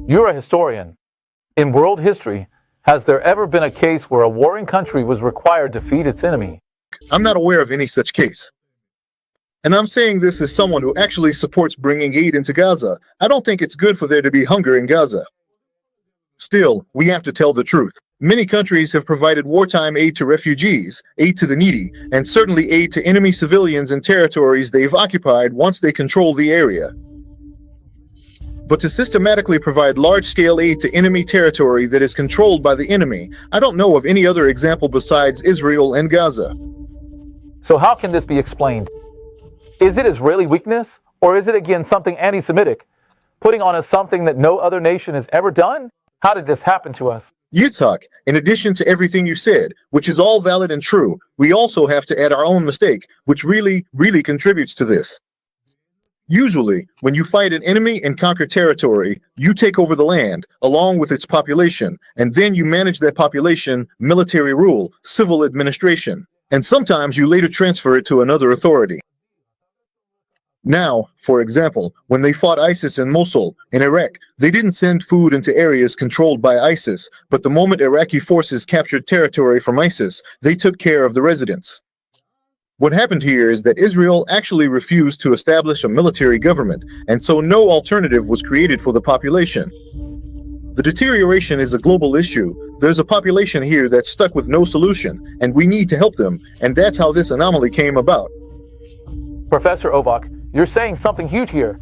You're a historian. In world history, has there ever been a case where a warring country was required to feed its enemy? I'm not aware of any such case. And I'm saying this as someone who actually supports bringing aid into Gaza. I don't think it's good for there to be hunger in Gaza. Still, we have to tell the truth. Many countries have provided wartime aid to refugees, aid to the needy, and certainly aid to enemy civilians in territories they've occupied once they control the area. But to systematically provide large-scale aid to enemy territory that is controlled by the enemy, I don't know of any other example besides Israel and Gaza. So how can this be explained? Is it Israeli weakness, or is it again something anti-Semitic, putting on us something that no other nation has ever done? How did this happen to us? Yitzhak, in addition to everything you said, which is all valid and true, we also have to add our own mistake, which really contributes to this. Usually, when you fight an enemy and conquer territory, you take over the land, along with its population, and then you manage that population, military rule, civil administration, and sometimes you later transfer it to another authority. Now, for example, when they fought ISIS in Mosul, in Iraq, they didn't send food into areas controlled by ISIS, but the moment Iraqi forces captured territory from ISIS, they took care of the residents. What happened here is that Israel actually refused to establish a military government, and so no alternative was created for the population. The deterioration is a global issue. There's a population here that's stuck with no solution, and we need to help them, and that's how this anomaly came about. Professor Orbach, you're saying something huge here.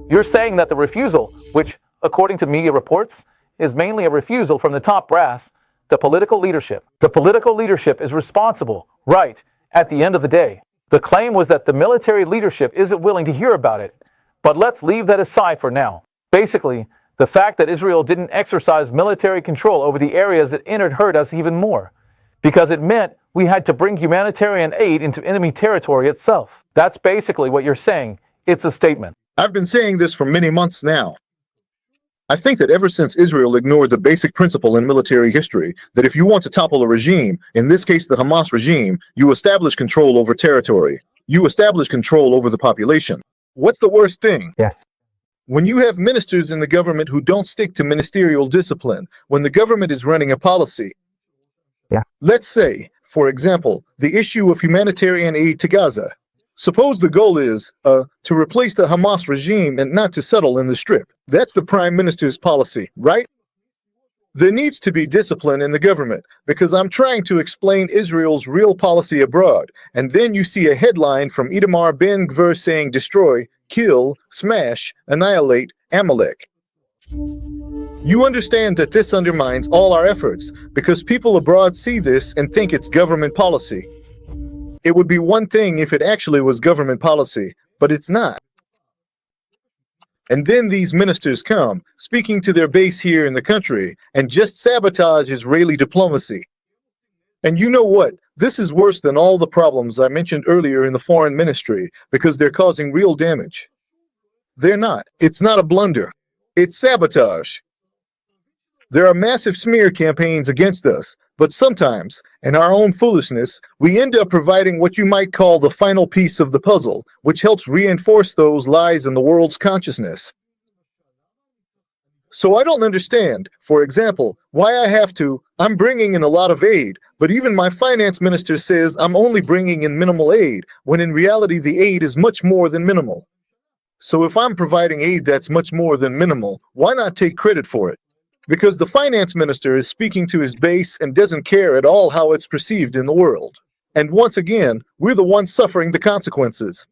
You're saying that the refusal, which, according to media reports, is mainly a refusal from the top brass, the political leadership. The political leadership is responsible, right, at the end of the day. The claim was that the military leadership isn't willing to hear about it. But let's leave that aside for now. Basically, the fact that Israel didn't exercise military control over the areas it entered hurt us even more, because it meant we had to bring humanitarian aid into enemy territory itself. That's basically what you're saying. It's a statement. I've been saying this for many months now. I think that ever since Israel ignored the basic principle in military history, that if you want to topple a regime, in this case the Hamas regime, you establish control over territory. You establish control over the population. What's the worst thing? Yes. When you have ministers in the government who don't stick to ministerial discipline, when the government is running a policy. Yeah. Let's say, for example, the issue of humanitarian aid to Gaza. Suppose the goal is to replace the Hamas regime and not to settle in the Strip. That's the Prime Minister's policy, right? There needs to be discipline in the government, because I'm trying to explain Israel's real policy abroad, and then you see a headline from Itamar Ben-Gvir saying destroy, kill, smash, annihilate, Amalek. You understand that this undermines all our efforts, because people abroad see this and think it's government policy. It would be one thing if it actually was government policy, but it's not. And then these ministers come, speaking to their base here in the country, and just sabotage Israeli diplomacy. And you know what? This is worse than all the problems I mentioned earlier in the foreign ministry, because they're causing real damage. They're not. It's not a blunder. It's sabotage. There are massive smear campaigns against us, but sometimes, in our own foolishness, we end up providing what you might call the final piece of the puzzle, which helps reinforce those lies in the world's consciousness. So I don't understand, for example, why I'm bringing in a lot of aid, but even my finance minister says I'm only bringing in minimal aid, when in reality the aid is much more than minimal. So if I'm providing aid that's much more than minimal, why not take credit for it? Because the finance minister is speaking to his base and doesn't care at all how it's perceived in the world. And once again, we're the ones suffering the consequences.